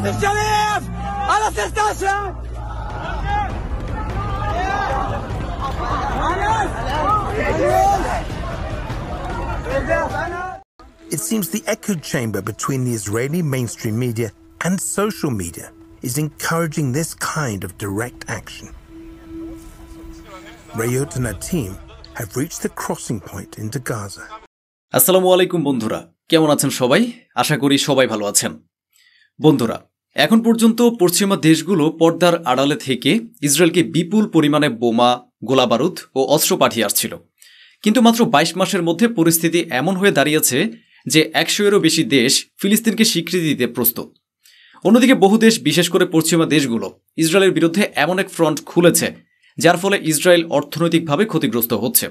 الشريف على 16. It seems the echo chamber between the Israeli mainstream media and social media is encouraging this kind of direct action. Rayot and her team have reached the crossing point into Gaza. আসসালামু আলাইকুম বন্ধুরা, কেমন আছেন সবাই? আশা করি সবাই ভালো আছেন। বন্ধুরা, এখন পর্যন্ত পশ্চিমা দেশগুলো পর্দার আড়ালে থেকে ইসরায়েলকে বিপুল পরিমাণে বোমা, গোলাবারুদ ও অস্ত্র পাঠিয়ে আসছিল। কিন্তু মাত্র 22 মাসের মধ্যে পরিস্থিতি এমন হয়ে দাঁড়িয়েছে যে 100-এরও বেশি দেশ ফিলিস্তিনকে স্বীকৃতি দিতে প্রস্তুত। অন্যদিকে বহু দেশ, বিশেষ করে পশ্চিমা দেশগুলো, ইসরায়েলের বিরুদ্ধে এমন এক ফ্রন্ট খুলেছে যার ফলে ইসরায়েল অর্থনৈতিকভাবে ক্ষতিগ্রস্ত হচ্ছে,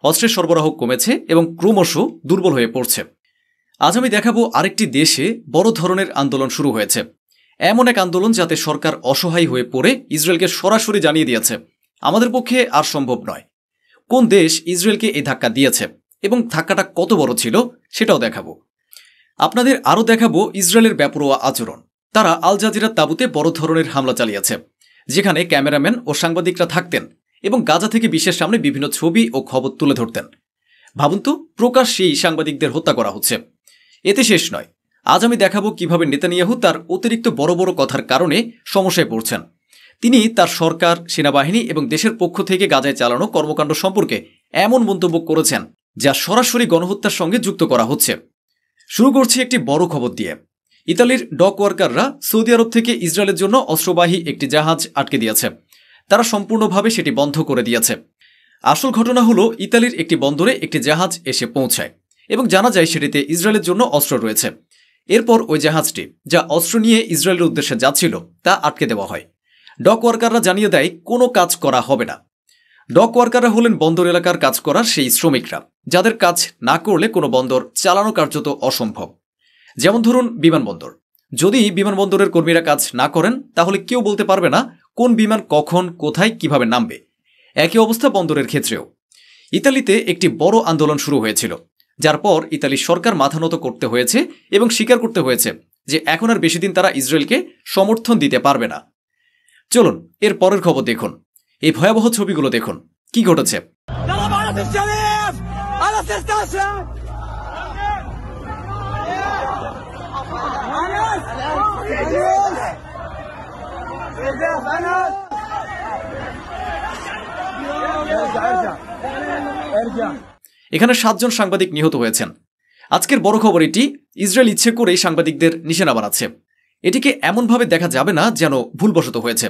অস্ত্রের সরবরাহ কমেছে এবং ক্রমশ দুর্বল হয়ে পড়ছে। আজ আমি দেখাবো আরেকটি দেশে বড় ধরনের আন্দোলন শুরু হয়েছে, এমন এক আন্দোলন যাতে সরকার অসহায় হয়ে পড়ে ইসরায়েলকে সরাসরি জানিয়ে দিয়েছে আমাদের পক্ষে আর সম্ভব নয়। কোন দেশ ইসরায়েলকে এই ধাক্কা দিয়েছে এবং ধাক্কাটা কত বড় ছিল সেটাও দেখাবো। আপনাদের আরও দেখাবো ইসরায়েলের বেপরোয়া আচরণ। তারা আল জাজিরার তাঁবুতে বড় ধরনের হামলা চালিয়েছে, যেখানে ক্যামেরাম্যান ও সাংবাদিকরা থাকতেন এবং গাজা থেকে বিশ্বের সামনে বিভিন্ন ছবি ও খবর তুলে ধরতেন। ভাবুন তো, প্রকাশ্যেই সাংবাদিকদের হত্যা করা হচ্ছে। এতে শেষ নয়, আজ আমি দেখাবো কিভাবে নেতানিয়াহু তার অতিরিক্ত বড় বড় কথার কারণে সমস্যায় পড়ছেন। তিনি তার সরকার, সেনাবাহিনী এবং দেশের পক্ষ থেকে গাজায় চালানো কর্মকাণ্ড সম্পর্কে এমন মন্তব্য করেছেন যা সরাসরি গণহত্যার সঙ্গে যুক্ত করা হচ্ছে। শুরু করছি একটি বড় খবর দিয়ে। ইতালির ডক ওয়ার্কাররা সৌদি আরব থেকে ইসরায়েলের জন্য অস্ত্রবাহী একটি জাহাজ আটকে দিয়েছে। তারা সম্পূর্ণভাবে সেটি বন্ধ করে দিয়েছে। আসল ঘটনা হলো, ইতালির একটি বন্দরে একটি জাহাজ এসে পৌঁছায় এবং জানা যায় সেটিতে ইসরায়েলের জন্য অস্ত্র রয়েছে। এরপর ওই জাহাজটি, যা অস্ত্র নিয়ে ইসরায়েলের উদ্দেশ্যে যাচ্ছিল, তা আটকে দেওয়া হয়। ডক ওয়ার্কাররা জানিয়ে দেয় কোনো কাজ করা হবে না। ডক ওয়ার্কাররা হলেন বন্দর এলাকার কাজ করার সেই শ্রমিকরা, যাদের কাজ না করলে কোনো বন্দর চালানো কার্যত অসম্ভব। যেমন ধরুন বিমানবন্দর, যদি বিমানবন্দরের কর্মীরা কাজ না করেন তাহলে কেউ বলতে পারবে না কোন বিমান কখন, কোথায়, কিভাবে নামবে। একই অবস্থা বন্দরের ক্ষেত্রেও। ইতালিতে একটি বড় আন্দোলন শুরু হয়েছিল, যার পর ইতালির সরকার মাথা নত করতে হয়েছে এবং স্বীকার করতে হয়েছে যে এখন আর বেশি দিন তারা ইসরায়েলকে সমর্থন দিতে পারবে না। চলুন এর পরের খবর দেখুন। এই ভয়াবহ ছবিগুলো দেখুন, কি ঘটেছে। এখানে 7 জন সাংবাদিক নিহত হয়েছেন। আজকের বড় খবর এটি, ইসরায়েল ইচ্ছে করেই সাংবাদিকদের নিশানা বানাচ্ছে। এটিকে এমনভাবে দেখা যাবে না যেন ভুলবশত হয়েছে।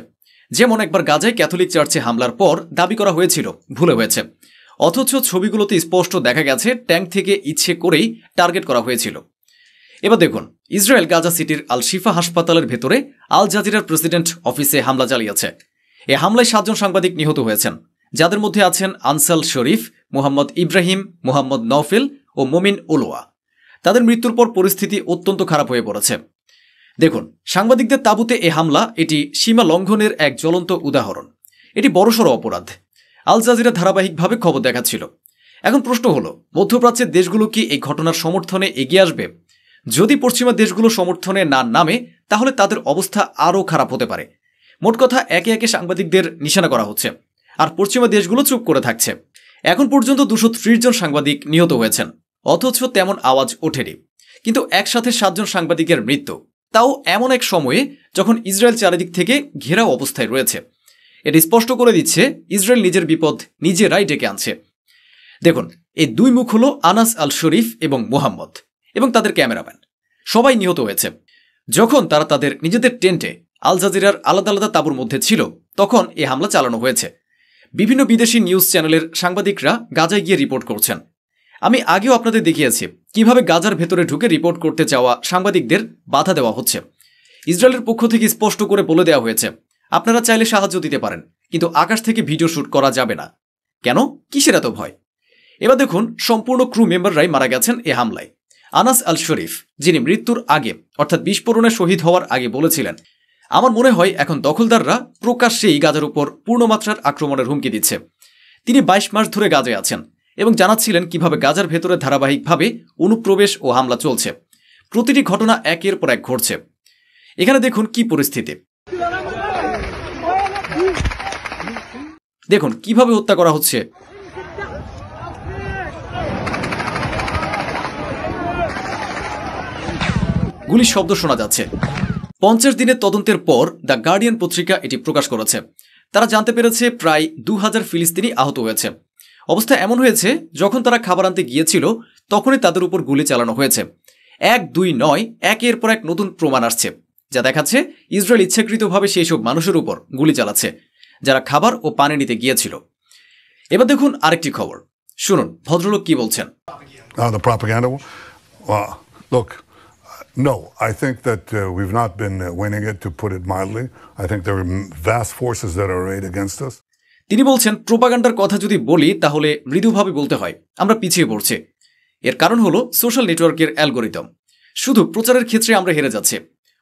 যেমন একবার গাজায় ক্যাথলিক চার্চে হামলার পর দাবি করা হয়েছিল ভুলে হয়েছে, অথচ ছবিগুলোতে স্পষ্ট দেখা গেছে ট্যাঙ্ক থেকে ইচ্ছে করেই টার্গেট করা হয়েছিল। এবার দেখুন, ইসরায়েল গাজা সিটির আল শিফা হাসপাতালের ভেতরে আল জাজিরার প্রেসিডেন্ট অফিসে হামলা চালিয়েছে। এ হামলায় 7 জন সাংবাদিক নিহত হয়েছেন, যাদের মধ্যে আছেন আনসাল শরীফ, মোহাম্মদ ইব্রাহিম, মোহাম্মদ নওফেল ও মোমিন ওলোয়া। তাদের মৃত্যুর পর পরিস্থিতি অত্যন্ত খারাপ হয়ে পড়েছে। দেখুন, সাংবাদিকদের তাঁবুতে এ হামলা, এটি সীমা লঙ্ঘনের এক জ্বলন্ত উদাহরণ। এটি বড়সড় অপরাধ। আল জাজিরা ধারাবাহিকভাবে খবর দেখাচ্ছিল। এখন প্রশ্ন হলো, মধ্যপ্রাচ্যের দেশগুলো কি এই ঘটনার সমর্থনে এগিয়ে আসবে? যদি পশ্চিমা দেশগুলো সমর্থনে না নামে তাহলে তাদের অবস্থা আরও খারাপ হতে পারে। মোট কথা, একে একে সাংবাদিকদের নিশানা করা হচ্ছে, আর পশ্চিমা দেশগুলো চুপ করে থাকছে। এখন পর্যন্ত 230 জন সাংবাদিক নিহত হয়েছেন, অথচ তেমন আওয়াজ ওঠেনি। কিন্তু একসাথে 7 জন সাংবাদিকের মৃত্যু, তাও এমন এক সময়ে যখন ইসরায়েল চারিদিক থেকে ঘেরাও অবস্থায় রয়েছে। এটি স্পষ্ট করে দিচ্ছে ইসরায়েল নিজের বিপদ নিজেরাই ডেকে আনছে। দেখুন, এই দুই মুখ হলো আনাস আল শরীফ এবং মোহাম্মদ এবং তাদের ক্যামেরাম্যান, সবাই নিহত হয়েছে। যখন তারা তাদের নিজেদের টেন্টে আল জাজিরার আলাদা আলাদা তাঁবুর মধ্যে ছিল, তখন এই হামলা চালানো হয়েছে। বিভিন্ন বিদেশি নিউজ চ্যানেলের সাংবাদিকরা গাজায় গিয়ে রিপোর্ট করছেন। আমি আগেও আপনাদের দেখিয়েছি কিভাবে গাজার ভেতরে ঢুকে রিপোর্ট করতে চাওয়া সাংবাদিকদের বাধা দেওয়া হচ্ছে। ইসরায়েলের পক্ষ থেকে স্পষ্ট করে বলে দেওয়া হয়েছে, আপনারা চাইলে সাহায্য দিতে পারেন, কিন্তু আকাশ থেকে ভিডিও শ্যুট করা যাবে না। কেন? কিসের এত ভয়? এবার দেখুন, সম্পূর্ণ ক্রু মেম্বাররাই মারা গেছেন এ হামলায়। আনাস আল শরীফ, যিনি মৃত্যুর আগে অর্থাৎ বিস্ফোরণে শহীদ হওয়ার আগে বলেছিলেন, আমার মনে হয় এখন দখলদাররা প্রকাশ্যেই গাজার উপর পূর্ণমাত্রার আক্রমণের হুমকি দিচ্ছে। তিনি 22 মাস ধরে গাজায় আছেন এবং জানাচ্ছিলেন কিভাবে গাজার ভেতরে ধারাবাহিকভাবে অনুপ্রবেশ ও হামলা চলছে। প্রতিটি ঘটনা একের পর এক ঘটছে। এখানে দেখুন কি পরিস্থিতি, দেখুন কিভাবে হত্যা করা হচ্ছে। গুলির শব্দ শোনা যাচ্ছে। 50 দিনের তদন্তের পর দ্য গার্ডিয়ান পত্রিকা এটি প্রকাশ করেছে। তারা জানতে পেরেছে প্রায় 2000 ফিলিস্তিনি আহত হয়েছে। অবস্থা এমন হয়েছে, যখন তারা খাবার আনতে গিয়েছিল তখনই তাদের উপর গুলি চালানো হয়েছে। 1-2 নয়, একের পর এক নতুন প্রমাণ আসছে, যা দেখাচ্ছে ইসরায়েল ইচ্ছাকৃতভাবে সেই সব মানুষের উপর গুলি চালাচ্ছে যারা খাবার ও পানি নিতে গিয়েছিল। এবার দেখুন আরেকটি খবর, শুনুন ভদ্রলোক কি বলছেন। The propaganda? Look, no, I think that we've not been winning it, to put it mildly. I think there are vast forces that are arrayed against us. তিনি বলছেন, প্রোপাগান্ডার কথা যদি বলি তাহলে মৃদুভাবে বলতে হয়, আমরা পিছিয়ে পড়ছি। এর কারণ হলো সোশ্যাল নেটওয়ার্কের অ্যালগোরিদম। শুধু প্রচারের ক্ষেত্রে আমরা হেরে যাচ্ছি,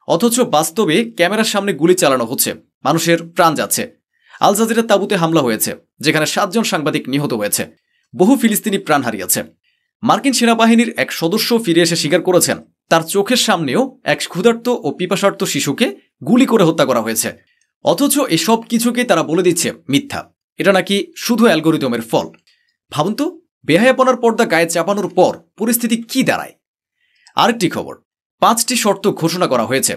অথচ বাস্তবে ক্যামেরার সামনে গুলি চালানো হচ্ছে, মানুষের প্রাণ যাচ্ছে। আল জাজিরার তাঁবুতে হামলা হয়েছে, যেখানে 7 জন সাংবাদিক নিহত হয়েছে, বহু ফিলিস্তিনি প্রাণ হারিয়েছে। মার্কিন সেনাবাহিনীর এক সদস্য ফিরে এসে স্বীকার করেছেন তার চোখের সামনেও এক ক্ষুধার্ত ও পিপাসার্ত শিশুকে গুলি করে হত্যা করা হয়েছে। অথচ এসব কিছুকে তারা বলে দিচ্ছে মিথ্যা, এটা নাকি শুধু অ্যালগোরিদমের ফল। ভাবুন তো, বেহায়াপনার পর্দা গায়ে চাপানোর পর পরিস্থিতি কি দাঁড়ায়। আরেকটি খবর, 5টি শর্ত ঘোষণা করা হয়েছে।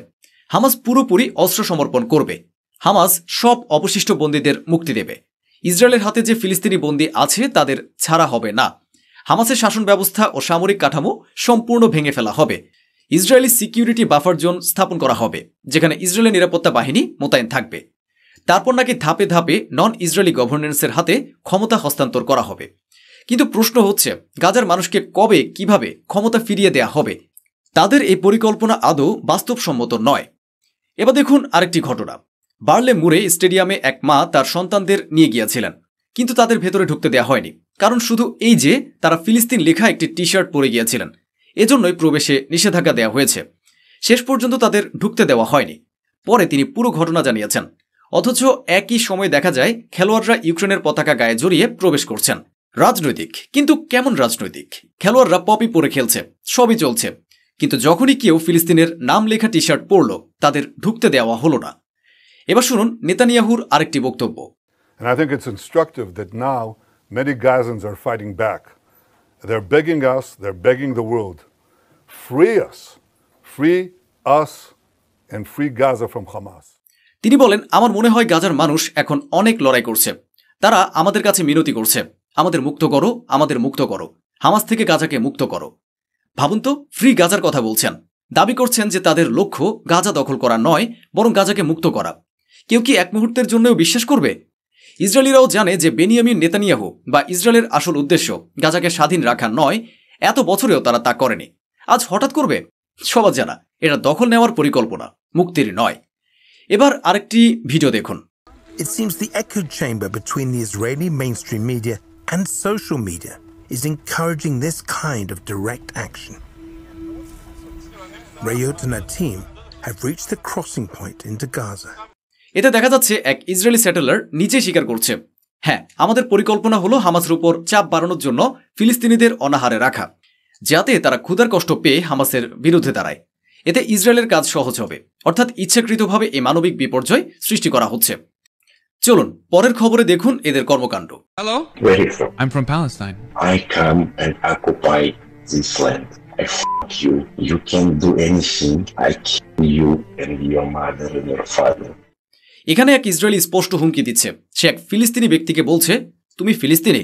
হামাস পুরোপুরি অস্ত্র সমর্পণ করবে। হামাস সব অবশিষ্ট বন্দীদের মুক্তি দেবে। ইসরায়েলের হাতে যে ফিলিস্তিনি বন্দী আছে তাদের ছাড়া হবে না। হামাসের শাসন ব্যবস্থা ও সামরিক কাঠামো সম্পূর্ণ ভেঙে ফেলা হবে। ইসরায়েলি সিকিউরিটি বাফার জোন স্থাপন করা হবে, যেখানে ইসরায়েলের নিরাপত্তা বাহিনী মোতায়েন থাকবে। তারপর নাকি ধাপে ধাপে নন ইসরায়েলি গভর্নেন্সের হাতে ক্ষমতা হস্তান্তর করা হবে। কিন্তু প্রশ্ন হচ্ছে, গাজার মানুষকে কবে কিভাবে ক্ষমতা ফিরিয়ে দেয়া হবে? তাদের এই পরিকল্পনা আদৌ বাস্তবসম্মত নয়। এবার দেখুন আরেকটি ঘটনা। বার্লে মুরে স্টেডিয়ামে এক মা তার সন্তানদের নিয়ে গিয়েছিলেন, কিন্তু তাদের ভেতরে ঢুকতে দেওয়া হয়নি, কারণ শুধু এই যে তারা ফিলিস্তিন লেখা একটি টি শার্ট পরে গিয়েছিলেন, এজন্যই প্রবেশে নিষেধাজ্ঞা দেওয়া হয়েছে। শেষ পর্যন্ত তাদের ঢুকতে দেওয়া হয়নি। পরে তিনি পুরো ঘটনা জানিয়েছেন। অথচ একই সময় দেখা যায় খেলোয়াড়রা ইউক্রেনের পতাকা গায়ে জড়িয়ে প্রবেশ করছেন। রাজনৈতিক, কিন্তু কেমন রাজনৈতিক? খেলোয়াড়রা পপি পরে খেলছে, সবই চলছে, কিন্তু যখনই কেউ ফিলিস্তিনের নাম লেখা টি শার্ট পরল তাদের ঢুকতে দেওয়া হলো না। এবার শুনুন নেতানিয়াহুর আরেকটি বক্তব্য। And I think it's instructive that now many Gazans are fighting back. They're begging us, they're begging the world, free us, and free Gaza from Hamas. তিনি বলেন, আমার মনে হয় গাজার মানুষ এখন অনেক লড়াই করছে। তারা আমাদের কাছে মিনতি করছে, আমাদের মুক্ত করো, আমাদের মুক্ত করো, হামাস থেকে গাজাকে মুক্ত করো। ভাবুন তো, ফ্রি গাজার কথা বলছেন, দাবি করছেন যে তাদের লক্ষ্য গাজা দখল করা নয়, বরং গাজাকে মুক্ত করা। কেউ কি এক মুহূর্তের জন্যও বিশ্বাস করবে? ইসরায়েলিরাও জানে যে বেনিয়ামিন নেতানিয়াহু বা ইসরায়েলের আসল উদ্দেশ্য গাজাকে স্বাধীন রাখা নয়। এত বছরেও তারা তা করেনি, আজ হঠাৎ করবে? সবার জানা এটা দখল নেওয়ার পরিকল্পনা, মুক্তির নয়। এবার আরেকটি ভিডিও দেখুন। It seems the echo chamber between the Israeli mainstream media and social media is encouraging this kind of direct action. Rayot and her team have reached the crossing point into Gaza. এতে দেখা যাচ্ছে এক Israeli স্যাটেলার নিজে স্বীকার করছে, হ্যাঁ, আমাদের পরিকল্পনা হলো হামাসের উপর চাপ বাড়ানোর জন্য ফিলিস্তিনিদের অনাহারে রাখা, যাতে তারা ক্ষুধার কষ্ট পেয়ে হামাসের বিরুদ্ধে দাঁড়ায়। এতে ইসরায়েলের কাজ সহজ হবে, অর্থাৎ ইচ্ছাকৃতভাবে এই মানবিক বিপর্যয় সৃষ্টি করা হচ্ছে। চলুন পরের খবরে দেখুন এদের কর্মকাণ্ড। Hello? Where are you from? I'm from Palestine. I come and occupy this land. I f*** you. You can't do anything. I kill you and your mother and your father. এখানে এক ইসরায়েলি স্পষ্ট হুমকি দিচ্ছে। সে এক ফিলিস্তিনি ব্যক্তিকে বলছে, তুমি ফিলিস্তিনি?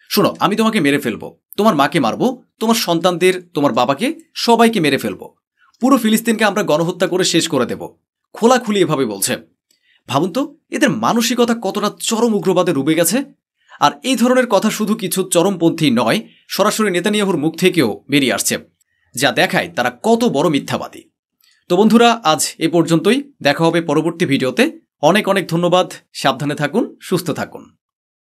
শোনো, আমি তোমাকে মেরে ফেলবো, তোমার মাকে মারবো, তোমার সন্তানদের, তোমার বাবাকে, সবাইকে মেরে ফেলবো। পুরো ফিলিস্তিনকে আমরা গণহত্যা করে শেষ করে দেব। খোলাখুলি এভাবে বলছে। ভাবুন তো, এদের মানসিকতা কতটা চরম উগ্রবাদে ডুবে গেছে। আর এই ধরনের কথা শুধু কিছু চরমপন্থী নয়, সরাসরি নেতানিয়াহুর মুখ থেকেও বেরিয়ে আসছে, যা দেখায় তারা কত বড় মিথ্যাবাদী। তো বন্ধুরা, আজ এ পর্যন্তই। দেখা হবে পরবর্তী ভিডিওতে। অনেক অনেক ধন্যবাদ। সাবধানে থাকুন, সুস্থ থাকুন।